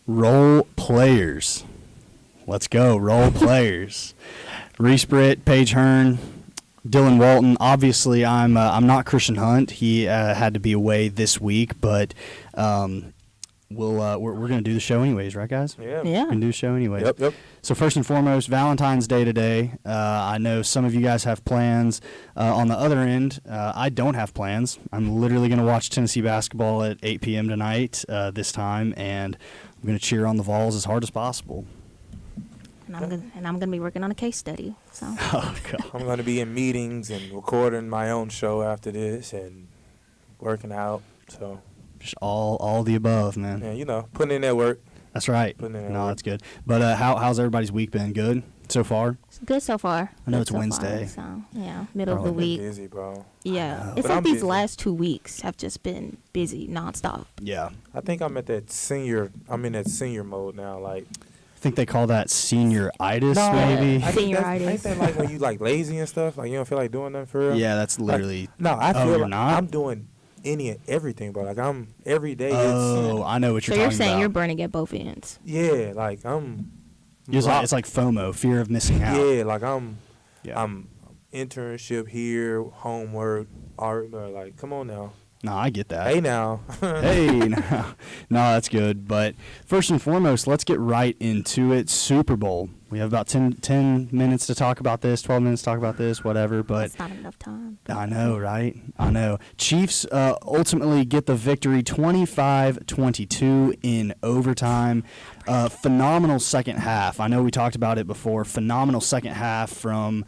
Role players. Let's go. Role players. Reese Britt, Paige Hearn, Dylan Walton. Obviously, I'm not Christian Hunt. He had to be away this week, but we're gonna do the show anyways, right, guys? Yeah. We're gonna do the show anyways. Yep. So first and foremost, Valentine's Day today. I know some of you guys have plans. On the other end, I don't have plans. I'm literally gonna watch Tennessee basketball at 8 p.m. tonight this time, and I'm gonna cheer on the Vols as hard as possible. And I'm gonna be working on a case study. So. Oh God. I'm gonna be in meetings and recording my own show after this and working out. So Just all the above, man. yeah, putting in that work. That's right. That's good. But how's everybody's week been? Good so far? It's good so far. I know Good it's so Wednesday. Far, so yeah, middle of the I've been week. busy, bro. Yeah, But it's like I'm these busy. last 2 weeks have just been busy nonstop. Yeah. I think I'm in that senior mode now. Like, I think they call that senioritis, maybe. I think Senioritis. ain't that like when you like lazy and stuff? Like you don't feel like doing nothing for real? Yeah, that's literally. I feel you're like not? I'm doing any and everything, bro. Like I'm every day. Oh, I know what So you're you're talking saying about. you're burning at both ends. Yeah, like I'm. It's like FOMO, fear of missing out. Yeah, like I'm Yeah. internship here, homework, art. Like, come on now. No, I get that. Hey now. Hey, no, that's good. But first and foremost, let's get right into it. Super Bowl. We have about 10 minutes to talk about this, 12 minutes to talk about this, whatever. But That's not enough time. I know, right? I know. Chiefs ultimately get the victory 25-22 in overtime. Phenomenal second half. I know we talked about it before. Phenomenal second half from,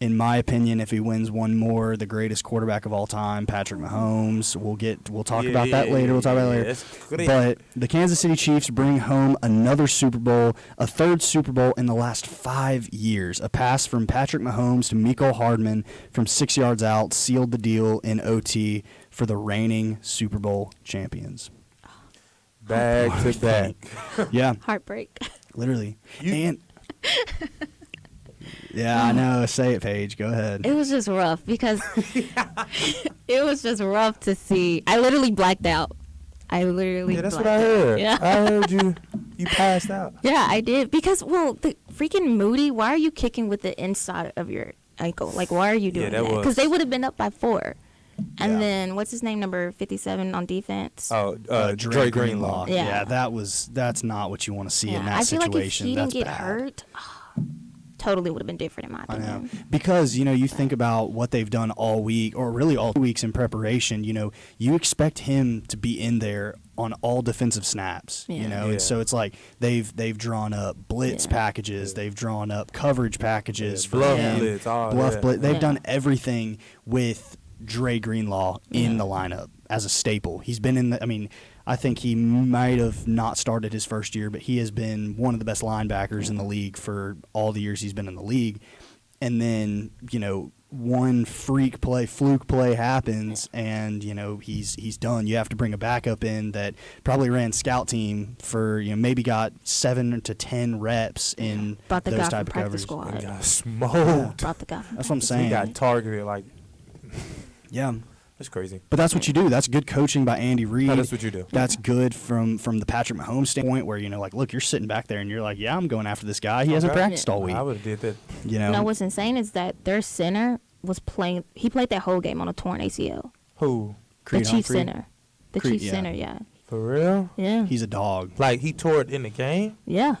in my opinion, if he wins one more, the greatest quarterback of all time, Patrick Mahomes. We'll talk about that later. We'll talk about it later. But the Kansas City Chiefs bring home another Super Bowl, a third Super Bowl in the last 5 years. A pass from Patrick Mahomes to Mecole Hardman from 6 yards out sealed the deal in OT for the reigning Super Bowl champions. Back to back. Yeah, Heartbreak. literally. Yeah, I know. Say it, Paige. Go ahead. It was just rough because it was just rough to see. I literally blacked out. Yeah, that's what I heard. Yeah. I heard you passed out. Yeah, I did. Because, the freaking Moody, why are you kicking with the inside of your ankle? Like, why are you doing that? Because they would have been up by 4. And then, what's his name, number 57 on defense? Oh, Dre Greenlaw. Yeah. That's not what you want to see in that I feel situation. like if he That's didn't get bad. hurt, totally would have been different in my I know. opinion. Because, you think about what they've done all week, or really all 2 weeks in preparation, you expect him to be in there on all defensive snaps, Yeah. And so it's like they've drawn up blitz packages, they've drawn up coverage packages for bluff him, blitz, blitz. They've Yeah. done everything with Dre Greenlaw in the lineup as a staple. He's been in the, I think he might have not started his first year, but he has been one of the best linebackers in the league for all the years he's been in the league. And then, one fluke play happens, and he's done. You have to bring a backup in that probably ran scout team for maybe got 7 to 10 reps in Brought the those guy type from of practice coverages. squad. Got smoked. Brought the guy. That's what I'm saying. He got targeted like. Yeah. That's crazy. But that's what you do. That's good coaching by Andy Reid. No, that's what you do. That's good from the Patrick Mahomes standpoint, where look, you're sitting back there and you're like, yeah, I'm going after this guy. He hasn't practiced all week. I would have did that. No, what's insane is that their center was playing. He played that whole game on a torn ACL. Who? Creed the Chief Humphrey? center. The Creed, Chief yeah. center, yeah. For real? Yeah. He's a dog. Like he tore it in the game? Yeah.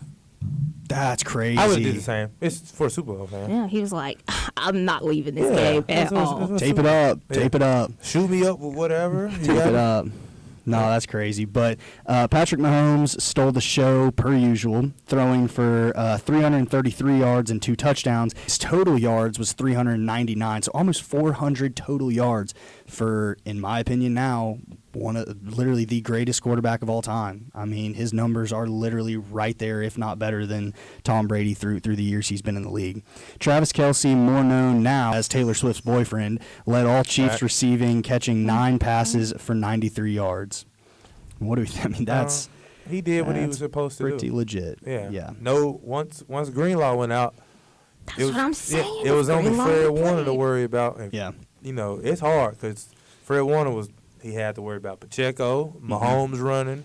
That's crazy. I would have did the same. It's for a Super Bowl, man. Yeah. He was like, I'm not leaving this game at all. Tape it up. Yeah. Tape it up. Shoot me up with whatever. Tape it up. No, that's crazy. But Patrick Mahomes stole the show per usual, throwing for 333 yards and 2 touchdowns. His total yards was 399, so almost 400 total yards for, in my opinion now, literally the greatest quarterback of all time. His numbers are literally right there, if not better than Tom Brady through the years he's been in the league. Travis Kelce, more known now as Taylor Swift's boyfriend, led all Chiefs receiving, catching 9 passes for 93 yards. What do we think? That's he did what he was supposed to do. pretty legit. Yeah. No, once Greenlaw went out, That's what I'm saying. It was only Greenlaw Fred to Warner to play. worry about. And, Yeah. It's hard because Fred Warner he had to worry about Pacheco, Mahomes running,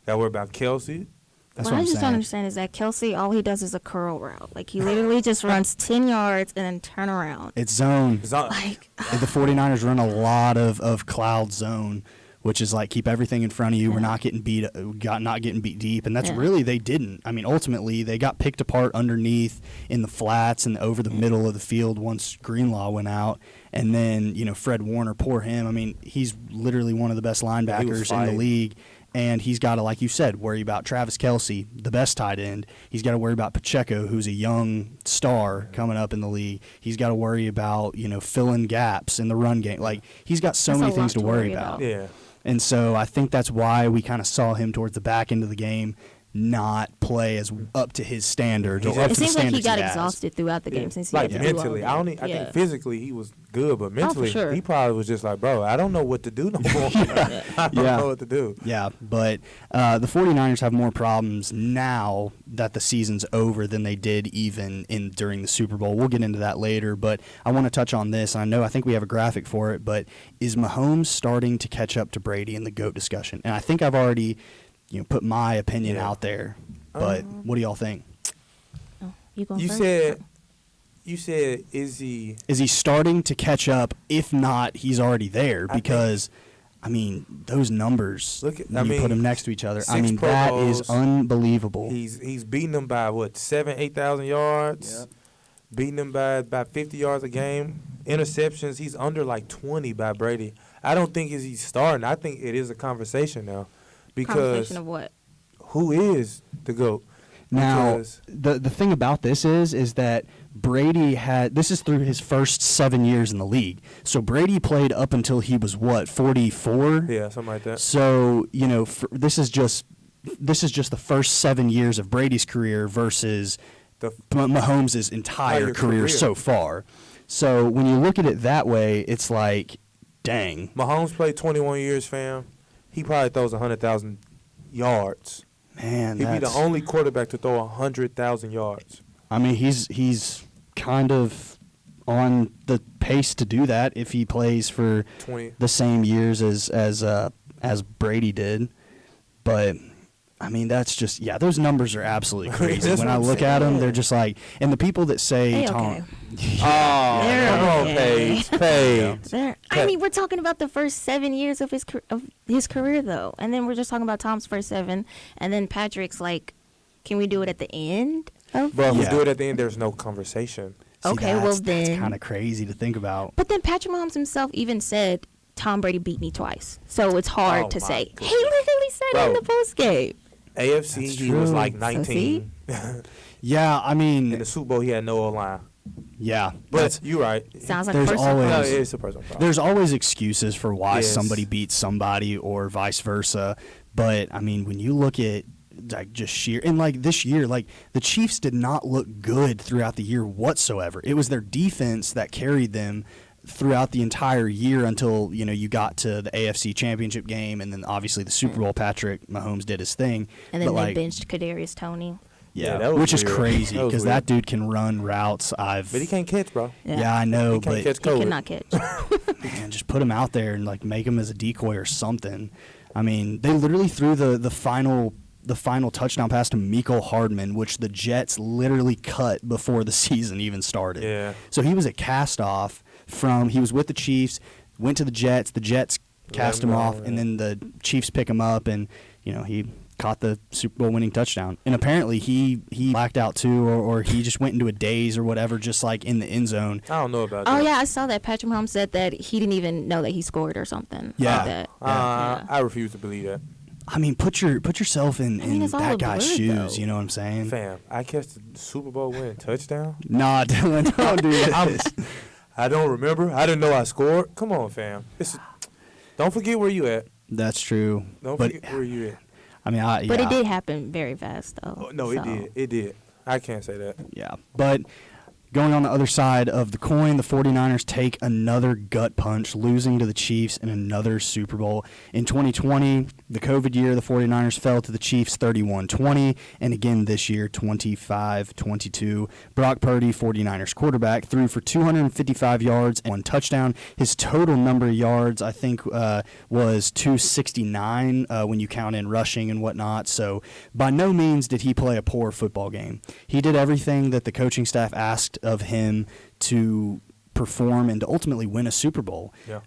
got to worry about Kelsey. That's what what I I'm just don't saying. understand is that Kelsey, all he does is a curl route. Like, he literally just runs 10 yards and then turn around. It's zone. Like, The 49ers run a lot of cloud zone, which is like keep everything in front of you. We're not getting beat deep, and that's really they didn't. I mean, ultimately they got picked apart underneath in the flats and over the middle of the field once Greenlaw went out, and then Fred Warner, poor him. I mean, he's literally one of the best linebackers in the league. And he's got to, like you said, worry about Travis Kelce, the best tight end. He's got to worry about Pacheco, who's a young star coming up in the league. He's got to worry about, filling gaps in the run game. Like, he's got so many things to worry about. Yeah. And so I think that's why we kind of saw him towards the back end of the game not play as up to his standards. It seems like he got exhausted througght the game since he had to mentally. do all I think physically he was good, but mentally sure. he probably was just like, bro, I don't know what to do no more. I don't know what to do. Yeah, but the 49ers have more problems now that the season's over than they did even during the Super Bowl. We'll get into that later, but I want to touch on this. I think we have a graphic for it, but is Mahomes starting to catch up to Brady in the GOAT discussion? And I think I've already put my opinion out there, but what do y'all think? Oh, you said is he starting to catch up? If not, he's already there because those numbers, you put them next to each other. That is unbelievable. He's beating them by 7,000-8,000 yards. Yep. Beating them by about 50 yards a game. Interceptions, he's under like 20 by Brady. I don't think he's starting. I think it is a conversation now. Because conversation of what? Who is the GOAT? Now, the thing about this is that Brady this is through his first 7 years in the league. So Brady played up until he was 44? Yeah, something like that. So, this is just the first 7 years of Brady's career versus Mahomes' entire career so far. So when you look at it that way, it's like, dang. Mahomes played 21 years, fam. He probably throws 100,000 yards. Man, he'd be the only quarterback to throw 100,000 yards. I mean, he's kind of on the pace to do that if he plays for 20. The same years as Brady did. But I mean, that's just those numbers are absolutely crazy. When I look at them, they're just like, and the people that say Tom. Paige. I mean, we're talking about the first 7 years of his career, though, and then we're just talking about Tom's first 7, and then Patrick's like, can we do it at the end? But if we do it at the end, there's no conversation. Okay, that's then kind of crazy to think about. But then Patrick Mahomes himself even said Tom Brady beat me twice, so it's hard to say. Goodness. He literally said it in the post game. AFC, he was like 19. Yeah, I mean, in the Super Bowl, he had no O-line. Yeah, but you're right. Sounds like there's it's a personal problem. There's always excuses for why somebody beats somebody or vice versa. But I mean, when you look at like just sheer and like this year, like the Chiefs did not look good throughout the year whatsoever. It was their defense that carried them throughout the entire year until you got to the AFC Championship game, and then obviously the Super Bowl. Patrick Mahomes did his thing, and then they benched Kadarius Toney. Yeah, which is crazy because that dude can run routes. But he can't catch, bro. Yeah, I know, but he cannot catch. Man, just put him out there and like make him as a decoy or something. I mean, they literally threw the final touchdown pass to Mecole Hardman, which the Jets literally cut before the season even started. Yeah. So he was a cast-off he was with the Chiefs, went to the Jets cast him off, and then the Chiefs pick him up, and he caught the Super Bowl winning touchdown. And apparently he blacked out too, or he just went into a daze or whatever, just like in the end zone. I don't know about that. Oh yeah, I saw that. Patrick Mahomes said that he didn't even know that he scored or something. Yeah. Like that. I refuse to believe that. I mean, put yourself in that guy's shoes. Though. You know what I'm saying? Fam, I catch the Super Bowl winning touchdown? Nah, Dylan, don't do this. I don't remember. I didn't know I scored. Come on, fam. Don't forget where you at. That's true. Don't forget where you at. I mean, But it did happen very fast, though. Oh, no, it did. It did. I can't say that. Yeah, but Going on the other side of the coin, the 49ers take another gut punch, losing to the Chiefs in another Super Bowl. In 2020, the COVID year, the 49ers fell to the Chiefs 31-20, and again this year, 25-22. Brock Purdy, 49ers quarterback, threw for 255 yards and 1 touchdown. His total number of yards, I think, was 269 when you count in rushing and whatnot. So by no means did he play a poor football game. He did everything that the coaching staff asked of him to perform and to ultimately win a Super Bowl. Yeah.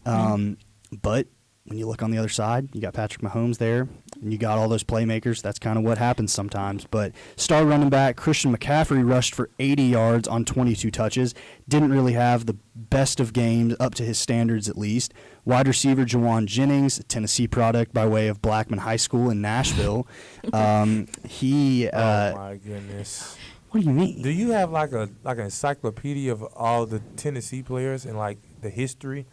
But when you look on the other side, you got Patrick Mahomes there, and you got all those playmakers. That's kind of what happens sometimes. But star running back Christian McCaffrey rushed for 80 yards on 22 touches. Didn't really have the best of games up to his standards, at least. Wide receiver Jawan Jennings, a Tennessee product by way of Blackman High School in Nashville. Oh my goodness. What do you mean? Do you have like an encyclopedia of all the Tennessee players and like the history?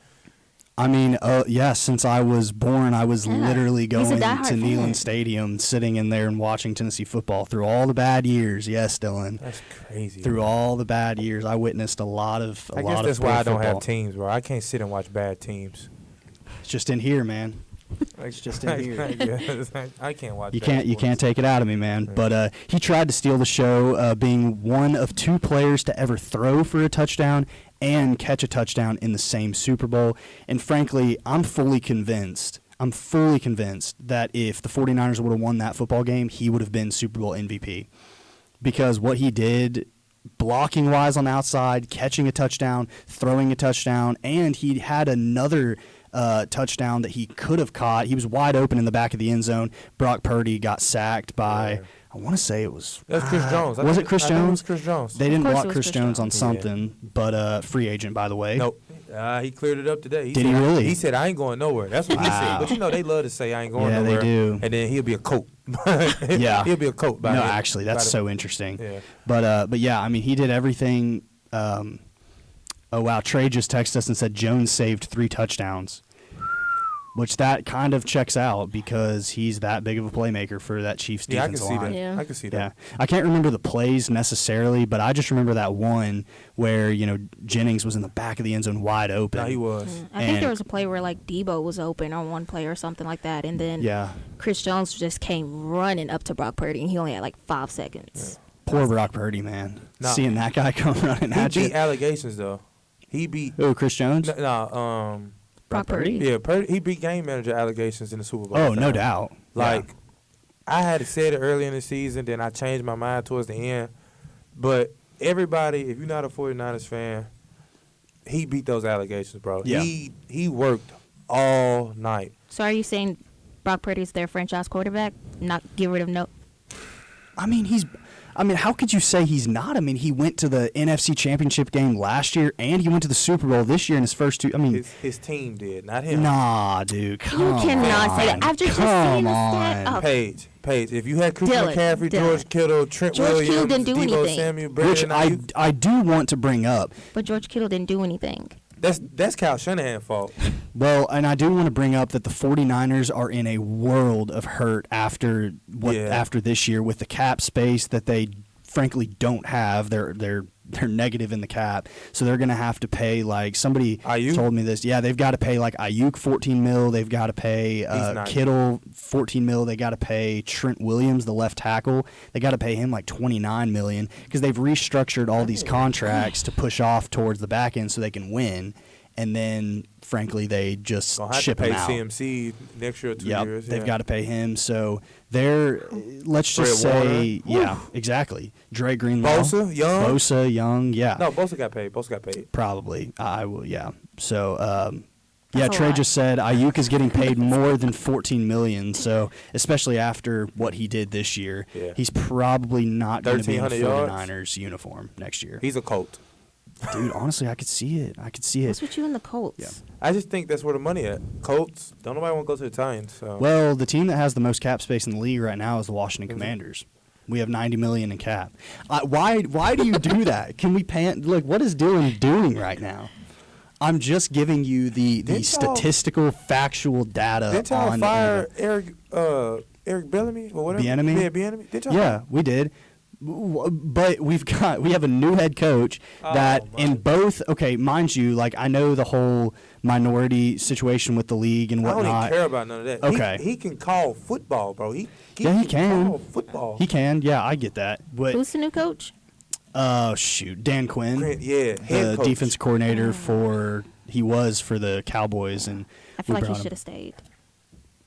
I mean, yeah, since I was born, I was literally going to fan. Neyland Stadium, sitting in there and watching Tennessee football through all the bad years. Yes, Dylan. That's crazy. Through all the bad years, I witnessed a lot of I guess that's why I don't have teams, bro. I can't sit and watch bad teams. It's just in here, man. It's just in here. I can't watch. You can't take it out of me, man. Yeah. But he tried to steal the show, being one of 2 players to ever throw for a touchdown and catch a touchdown in the same Super Bowl. And frankly, I'm fully convinced that if the 49ers would have won that football game, he would have been Super Bowl MVP. Because what he did, blocking-wise on the outside, catching a touchdown, throwing a touchdown, and he had another touchdown that he could have caught. He was wide open in the back of the end zone. Brock Purdy got sacked by... Yeah. I want to say it was... That's Chris Jones. Was it Chris Jones? It was Chris Jones. They didn't block Chris Jones on something, but free agent, by the way. Nope. He cleared it up today. Did he really? He said, I ain't going nowhere. That's what he said. But, you know, they love to say, I ain't going nowhere. Yeah, they do. And then he'll be a coach. Yeah. He'll be a coach. No, actually, that's so interesting. Yeah. But yeah, I mean, he did everything. Oh, wow. Trey just texted us and said Jones saved 3 touchdowns. Which that kind of checks out because he's that big of a playmaker for that Chiefs defensive line. Yeah. I can see that. Yeah, I can't remember the plays necessarily, but I just remember that one where Jennings was in the back of the end zone wide open. No, he was. I think there was a play where like Debo was open on one play or something like that, and then Chris Jones just came running up to Brock Purdy, and he only had like 5 seconds. Yeah. Poor Brock Purdy, man. Seeing that guy come running at you. He beat allegations though. He beat. Oh, Chris Jones? Brock Purdy. Yeah, he beat game manager allegations in the Super Bowl. Oh, no doubt. Like, I had said it early in the season, then I changed my mind towards the end. But everybody, if you're not a 49ers fan, he beat those allegations, bro. Yeah. He worked all night. So are you saying Brock Purdy's their franchise quarterback? Not get rid of no. I mean, how could you say he's not? I mean, he went to the NFC Championship game last year, and he went to the Super Bowl this year in his first 2. I mean, his team did, not him. Nah, dude, come on. You cannot say that after just seeing the stat. Oh. Paige, if you had Christian McCaffrey, George Kittle, Trent Williams, Kittle didn't do Deebo anything. Samuel, Which Brandon I do want to bring up. But George Kittle didn't do anything. That's Kyle Shanahan's fault. Well, and I do want to bring up that the 49ers are in a world of hurt after this year with the cap space that they frankly don't have. They're negative in the cap, so they're going to have to pay, like, somebody told me this. Yeah, they've got to pay like Ayuk $14 million. They've got to pay Kittle $14 million. They got to pay Trent Williams, the left tackle. They got to pay him like $29 million because they've restructured all these contracts to push off towards the back end so they can win. And then, frankly, they just ship him out. Gonna have to pay CMC next year or 2 years. They've got to pay him. So they're, let's just say, exactly. Dre Greenlaw. Bosa, Young, yeah. No, Bosa got paid. Probably. I will, yeah. So, Trey just said Ayuk is getting paid more than $14 million. So, especially after what he did this year, he's probably not going to be in the 49ers uniform next year. He's a Colt. Dude, honestly, I could see it. What's with you and the Colts? Yeah. I just think that's where the money at. Colts, don't nobody want to go to the Titans. So. Well, the team that has the most cap space in the league right now is the Washington Commanders. We have $90 million in cap. Why do you do that? Can we pay? Look, what is Dylan doing right now? I'm just giving you the statistical, factual data didn't y'all fire Eric Bellamy or whatever? Bieniemy? Yeah, Bieniemy. Did y'all? Yeah, we did. But we have a new head coach that in both. Okay, mind you, like I know the whole minority situation with the league and whatnot. I don't even care about none of that. Okay, he can call football, bro. He can call football. He can. Yeah, I get that. But who's the new coach? Dan Quinn. The defense coordinator for the Cowboys, and I feel like he should have stayed.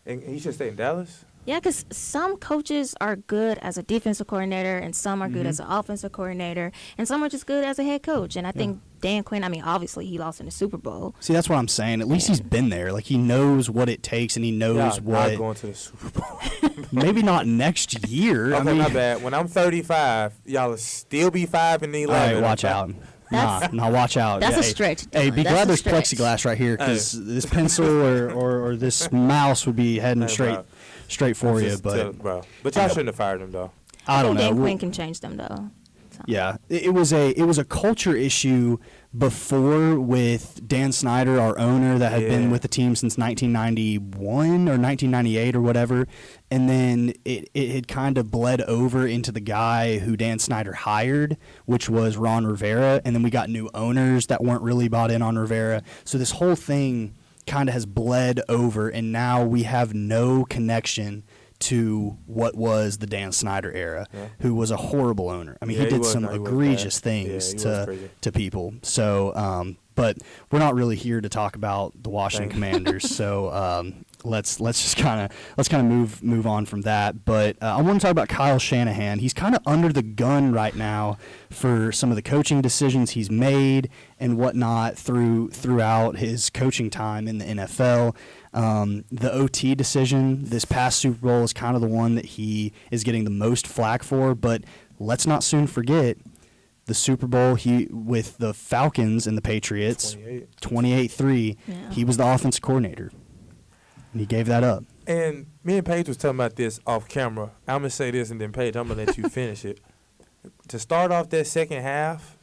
And he should stay in Dallas. Yeah, because some coaches are good as a defensive coordinator, and some are good as an offensive coordinator, and some are just good as a head coach. And I think Dan Quinn, I mean, obviously he lost in the Super Bowl. See, that's what I'm saying. At least he's been there. Like, he knows what it takes, and he knows what. Not going to the Super Bowl. Maybe not next year. Okay, I mean, my bad. When I'm 35, y'all will still be 5-11. All right, watch out. Nah, watch out. That's a stretch. Hey, be glad there's plexiglass right here, because this pencil or this mouse would be heading straight for you. But y'all shouldn't have fired him, though. I don't know. Dan Quinn can change them, though. So. Yeah, it was a culture issue before with Dan Snyder, our owner, that had been with the team since 1991 or 1998 or whatever, and then it had kind of bled over into the guy who Dan Snyder hired, which was Ron Rivera, and then we got new owners that weren't really bought in on Rivera. So this whole thing kind of has bled over, and now we have no connection to what was the Dan Snyder era, who was a horrible owner. I mean, he did some egregious things to people. So, but we're not really here to talk about the Washington Commanders. So let's just kind of move on from that. But I want to talk about Kyle Shanahan. He's kind of under the gun right now for some of the coaching decisions he's made and whatnot throughout his coaching time in the NFL. The OT decision this past Super Bowl is kind of the one that he is getting the most flack for, but let's not soon forget the Super Bowl with the Falcons and the Patriots, 28-3, he was the offensive coordinator, and he gave that up. And me and Paige was talking about this off camera. I'm going to say this, and then Paige, I'm going to let you finish it. To start off that second half,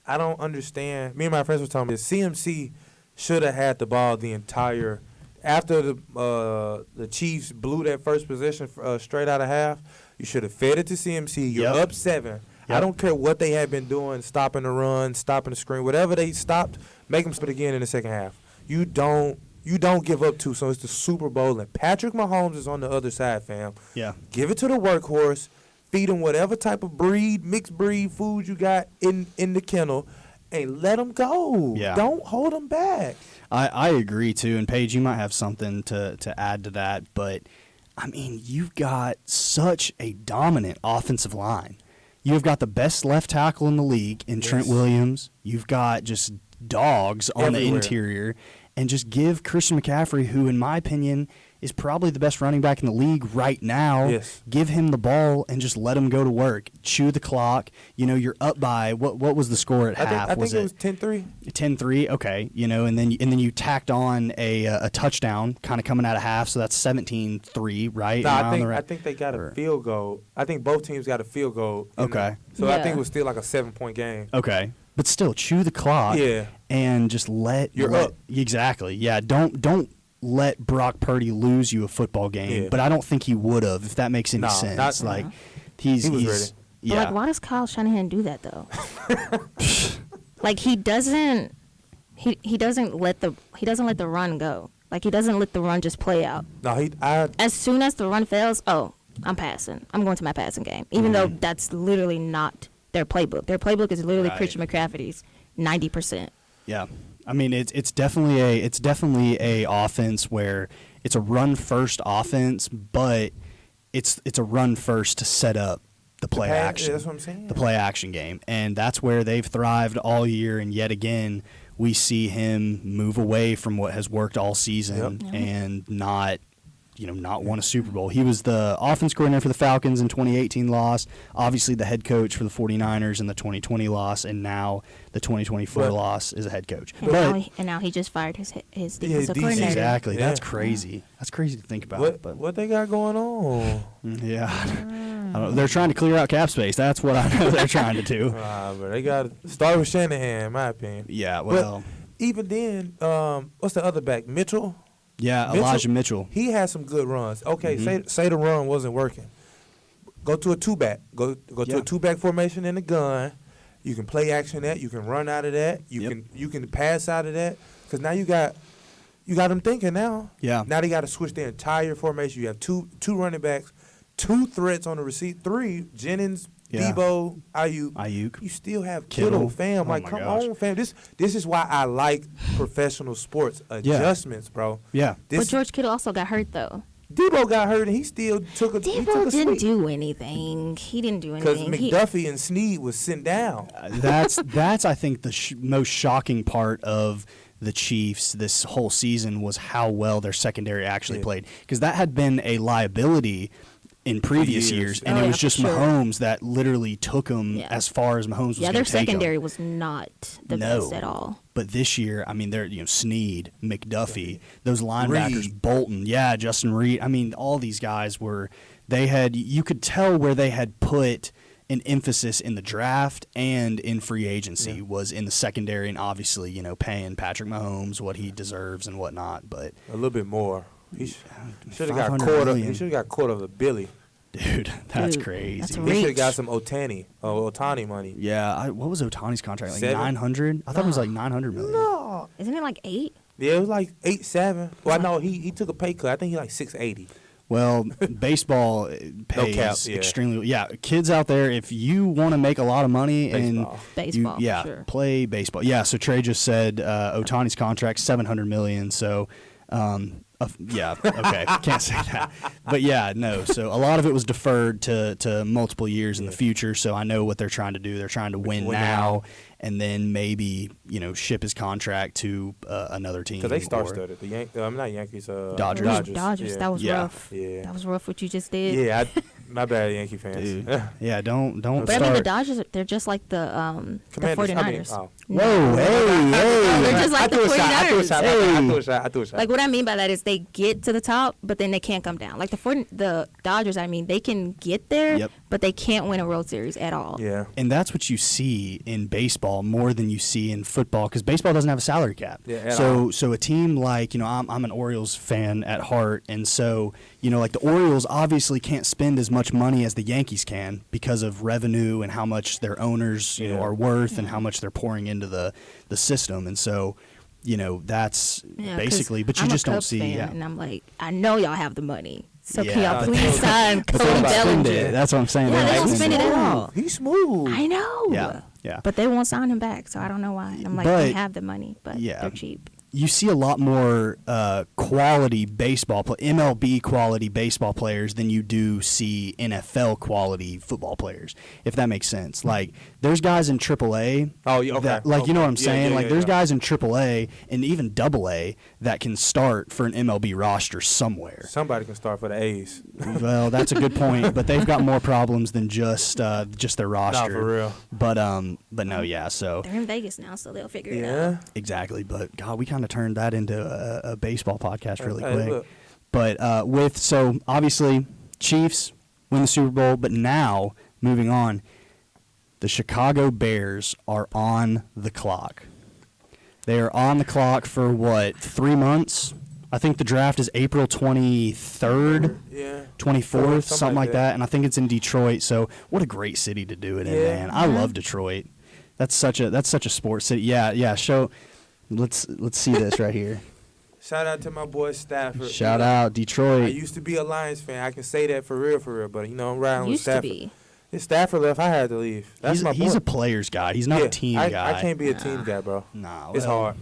I don't understand. Me and my friends were talking about this. CMC should have had the ball the entire after the Chiefs blew that first possession straight out of half. You should have fed it to CMC. You're up 7. Yep. I don't care what they had been doing, stopping the run, stopping the screen, whatever they stopped, make them spit again in the second half. You don't give up 2. So it's the Super Bowl, and Patrick Mahomes is on the other side, fam. Yeah. Give it to the workhorse. Feed him whatever type of mixed breed food you got in the kennel, and let them go. Yeah. Don't hold them back. I agree, too. And, Paige, you might have something to add to that. But, I mean, you've got such a dominant offensive line. You've got the best left tackle in the league in Trent Williams. You've got just dogs on the interior. And just give Christian McCaffrey, who, in my opinion, is probably the best running back in the league right now. Give him the ball and just let him go to work. Chew the clock. You know, you're up by what was the score at half? I think it was 10-3. 10-3, okay. You know, and then you tacked on a touchdown kind of coming out of half, so that's 17-3, right? No, I think they got a field goal. I think both teams got a field goal. Okay. So I think it was still like a 7-point game. Okay. But still, chew the clock. Yeah. And just let up. Exactly. Yeah. Don't let Brock Purdy lose you a football game. But I don't think he would have, if that makes any sense. He was ready. Yeah. But like, why does Kyle Shanahan do that though? Like he doesn't let the run go. Like he doesn't let the run just play out. No, as soon as the run fails, I'm passing. I'm going to my passing game. Even though that's literally not their playbook. Their playbook is literally Christian McCaffrey's 90%. Yeah. I mean, it's definitely a offense where it's a run first offense, but it's a run first to set up the play action. That's what I'm saying. The play action game, and that's where they've thrived all year. And yet again, we see him move away from what has worked all season and not won a Super Bowl. He was the offense coordinator for the Falcons in 2018 loss, obviously the head coach for the 49ers in the 2020 loss, and now the 2024 loss is a head coach. And now he just fired his defensive coordinator. Exactly. Yeah. That's crazy. That's crazy to think about. What they got going on? Yeah. I don't know. They're trying to clear out cap space. That's what I know they're trying to do. But they got to start with Shanahan, in my opinion. Yeah, well. But even then, what's the other back? Mitchell? Yeah, Elijah Mitchell. He had some good runs. Okay, say the run wasn't working. go to a two-back. Go to a two-back formation in the gun. You can play action that. You can run out of that. You can pass out of that. Because now you got them thinking now. Yeah. Now they got to switch their entire formation. You have two running backs, 2 threats on the receiver, 3 Jennings, Debo, Ayuk. You still have Kittle, fam. Like, come on, fam. This is why I like professional sports adjustments, bro. Yeah. But George Kittle also got hurt, though. Debo got hurt, and he still took a Debo didn't do anything. He didn't do anything. Because McDuffie and Snead was sitting down. That's I think, the most shocking part of the Chiefs this whole season was how well their secondary actually played. Because that had been a liability in previous years, and it was just Mahomes that literally took them as far as Mahomes was going to take them. Their secondary was not the best at all. But this year, I mean, they're Snead, McDuffie, those linebackers, Reed. Bolton, Justin Reed. I mean, all these guys you could tell where they had put an emphasis in the draft and in free agency was in the secondary, and obviously, paying Patrick Mahomes what he deserves and whatnot. But a little bit more. He should have got caught up. He should have got caught up with Billy. Dude, that's crazy. That's he should have got some Otani money. Yeah, what was Otani's contract? Like 7? 900? I thought it was like 900 million. No, isn't it like 8? Yeah, it was like 8-7. Well, I know he took a pay cut. I think he like 680. Well, baseball pays extremely. Yeah, kids out there, if you want to make a lot of money baseball, sure. Play baseball. Yeah, so Trey just said Otani's contract $700 million. So. Okay, can't say that. But no, so a lot of it was deferred to multiple years in the future, so I know what they're trying to do. They're trying to win now and then maybe, ship his contract to another team. Because they star-studded. Not Yankees. Dodgers. Dodgers, that was rough. Yeah. That was rough what you just did. Yeah, my bad, Yankee fans. Dude. Yeah, don't But start. I mean, the Dodgers, they're just like the 49ers. Whoa, hey. They're just like the 49ers. I threw a shot. Like, what I mean by that is they get to the top, but then they can't come down. Like the Dodgers, I mean, they can get there, but they can't win a World Series at all. Yeah. And that's what you see in baseball more than you see in football, because baseball doesn't have a salary cap. Yeah, so a team like, I'm an Orioles fan at heart, and so, like the Orioles obviously can't spend as much money as the Yankees can because of revenue and how much their owners, are worth and how much they're pouring into the system. And so, that's basically, but you just don't see. Fan, and I'm like, I know y'all have the money. So can y'all please sign Cody Bellinger? That's what I'm saying. Yeah, they don't spend it at all. He's smooth. I know. Yeah. But they won't sign him back, so I don't know why. I'm like, they have the money, but they're cheap. You see a lot more quality baseball, MLB quality baseball players than you do see NFL quality football players, if that makes sense. Like, there's guys in AAA. Oh, yeah, okay. You know what I'm saying? There's guys in AAA and even AA that can start for an MLB roster somewhere. Somebody can start for the A's. Well, that's a good point, but they've got more problems than just their roster. No, for real. But no, yeah. So they're in Vegas now, so they'll figure it out. Exactly. But God, we kind of turned that into a baseball podcast really quick. Look. But so obviously Chiefs win the Super Bowl, but now moving on, the Chicago Bears are on the clock. They are on the clock for what, 3 months? I think the draft is April 23rd, 24th, something like that. And I think it's in Detroit. So what a great city to do it in, man. I love Detroit. That's such a sports city. Yeah. Let's see this right here. Shout out to my boy Stafford. Shout out Detroit. I used to be a Lions fan. I can say that for real. But I'm riding with Stafford. Used to be. If Stafford left, I had to leave. He's a player's guy. He's not a team guy. I can't be a team guy, bro. Nah, it's hard.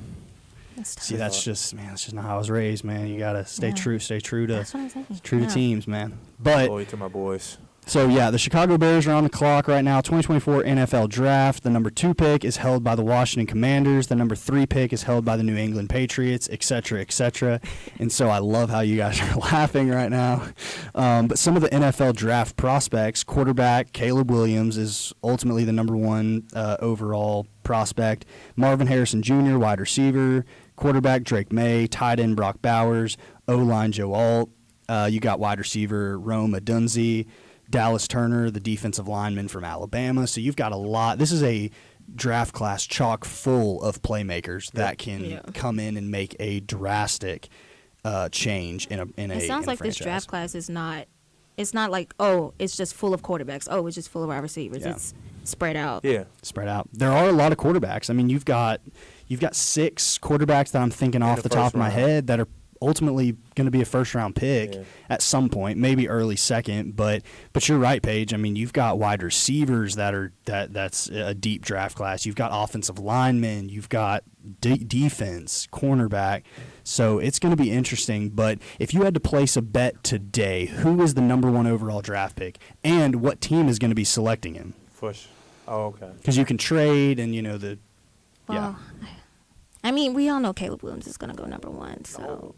See, that's just not how I was raised, man. You gotta stay true to that's what I'm saying. to teams, man. But to my boys. So, the Chicago Bears are on the clock right now. 2024 NFL Draft. The number 2 pick is held by the Washington Commanders. The number 3 pick is held by the New England Patriots, et cetera, et cetera. And so I love how you guys are laughing right now. But some of the NFL Draft prospects, quarterback Caleb Williams is ultimately the number 1 overall prospect. Marvin Harrison Jr., wide receiver. Quarterback Drake May. Tight end Brock Bowers. O-line Joe Alt. You got wide receiver Rome Odunze. Dallas Turner, the defensive lineman from Alabama. So you've got a lot. This is a draft class chock full of playmakers that can come in and make a drastic change in a It sounds like franchise. this draft class is not It's not like, oh, it's just full of quarterbacks. Oh, it's just full of wide receivers. Yeah. It's spread out. Yeah, spread out. There are a lot of quarterbacks. I mean, you've got 6 quarterbacks that I'm thinking off the top of my head that are ultimately going to be a first-round pick at some point, maybe early second. But you're right, Paige. I mean, you've got wide receivers that's a deep draft class. You've got offensive linemen. You've got defense, cornerback. So it's going to be interesting. But if you had to place a bet today, who is the number 1 overall draft pick, and what team is going to be selecting him? Oh, okay. Because you can trade, and Well, I mean, we all know Caleb Williams is going to go number 1. So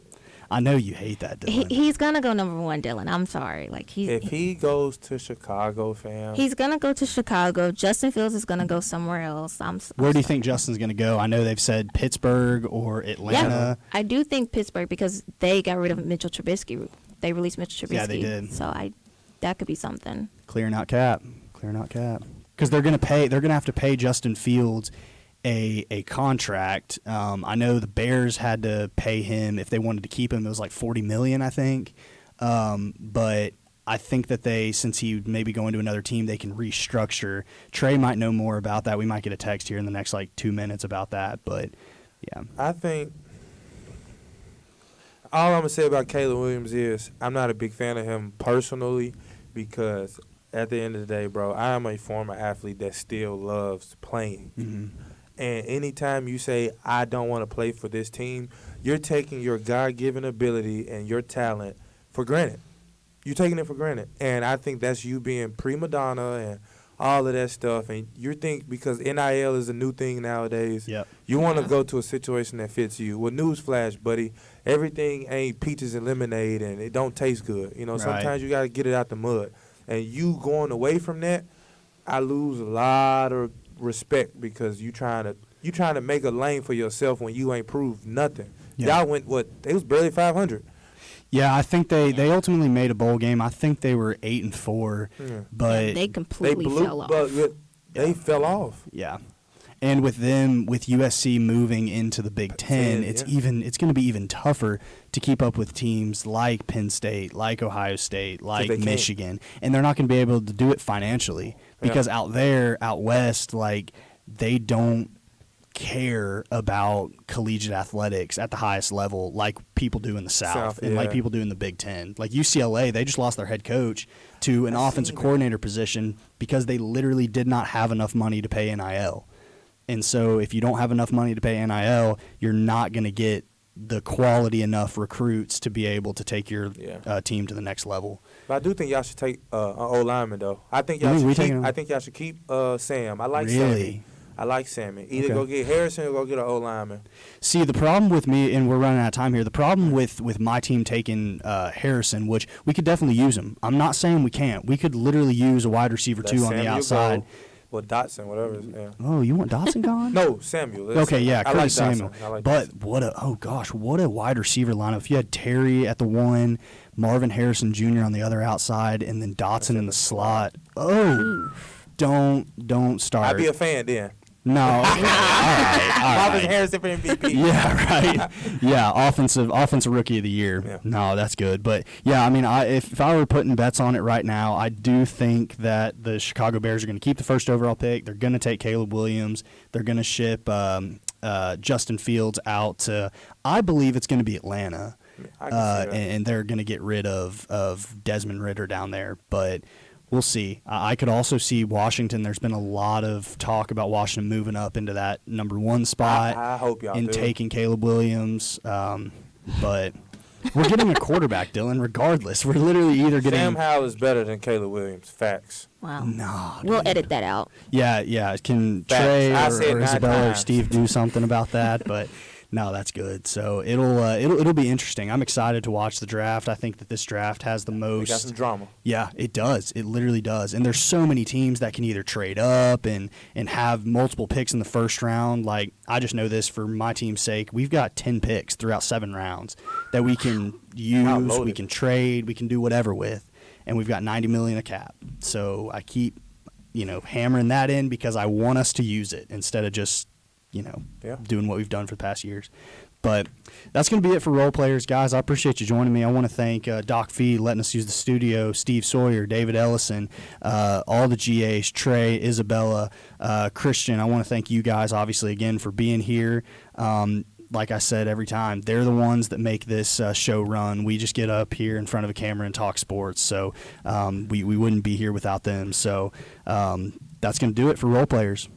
I know you hate that, Dylan. he's going to go number 1, Dylan. I'm sorry. Like if he goes to Chicago, fam, he's going to go to Chicago. Justin Fields is going to go somewhere else. Where do you think Justin's going to go? I know they've said Pittsburgh or Atlanta. Yeah, I do think Pittsburgh because they got rid of Mitchell Trubisky. They released Mitchell Trubisky. Yeah, they did. So that could be something. Clearing out cap. Because they're going to have to pay Justin Fields a contract. I know the Bears had to pay him if they wanted to keep him. It was like $40 million, I think. But I think that since he may be going to another team, they can restructure. Trey might know more about that. We might get a text here in the next 2 minutes about that. But yeah, I think all I'm gonna say about Caleb Williams is I'm not a big fan of him personally because at the end of the day, bro, I am a former athlete that still loves playing. Mm-hmm. And anytime you say, I don't want to play for this team, you're taking your God-given ability and your talent for granted. You're taking it for granted. And I think that's you being prima donna and all of that stuff. And you think because NIL is a new thing nowadays, you want to go to a situation that fits you. Well, newsflash, buddy, everything ain't peaches and lemonade and it don't taste good. Sometimes you got to get it out the mud. And you going away from that, I lose a lot of respect because you trying to make a lane for yourself when you ain't proved nothing. Y'all went they was barely 500. Yeah, I think they ultimately made a bowl game. I think they were 8-4, but they completely fell off. But they fell off. Yeah. And with USC moving into the Big Ten, it's going to be even tougher to keep up with teams like Penn State, like Ohio State, like Michigan, and they're not going to be able to do it financially because out west, they don't care about collegiate athletics at the highest level like people do in the South and like people do in the Big Ten. Like UCLA, they just lost their head coach to an offensive coordinator position because they literally did not have enough money to pay NIL. And so if you don't have enough money to pay NIL, you're not going to get the quality enough recruits to be able to take your team to the next level. But I do think y'all should take an O-lineman, though. I think y'all should keep Sam. I like Sammy. I like Sammy. Either go get Harrison or go get an O-lineman. See, the problem with me, and we're running out of time here, the problem with my team taking Harrison, which we could definitely use him. I'm not saying we can't. We could literally use a wide receiver, too, on the outside. Well, Dotson, whatever. Yeah. Oh, you want Dotson gone? No, Samuel. Okay, yeah, I like Samuel. But what a wide receiver lineup. If you had Terry at the 1, Marvin Harrison Jr. on the other outside, and then Dotson in the slot. Oh, don't start. I'd be a fan then. No, all right. Marvin Harrison for MVP. Yeah, right. Yeah, offensive rookie of the year. Yeah. No, that's good. But yeah, I mean, if I were putting bets on it right now, I do think that the Chicago Bears are going to keep the first overall pick. They're going to take Caleb Williams. They're going to ship Justin Fields out to, I believe it's going to be Atlanta, and they're going to get rid of Desmond Ridder down there, but. We'll see. I could also see Washington. There's been a lot of talk about Washington moving up into that number 1 spot. I hope y'all do. Taking Caleb Williams. But we're getting a quarterback, Dylan, regardless. We're literally either getting... Sam Howell is better than Caleb Williams. Facts. Wow. No. We'll edit that out. Yeah. Can Trey or Isabella or Steve do something about that? But... No, that's good. So it'll be interesting. I'm excited to watch the draft. I think that this draft has the most. It got some drama. Yeah, it does. It literally does. And there's so many teams that can either trade up and have multiple picks in the first round. Like I just know this for my team's sake. We've got 10 picks throughout 7 rounds that we can use, we can trade, we can do whatever with, and we've got $90 million a cap. So I keep, hammering that in because I want us to use it instead of just. Doing what we've done for the past years. But that's going to be it for Role Players, guys. I appreciate you joining me. I want to thank Doc Fee letting us use the studio, Steve Sawyer, David Ellison, all the GAs, Trey, Isabella, Christian. I want to thank you guys, obviously, again, for being here. Like I said every time, they're the ones that make this show run. We just get up here in front of a camera and talk sports, so we wouldn't be here without them. So that's going to do it for Role Players.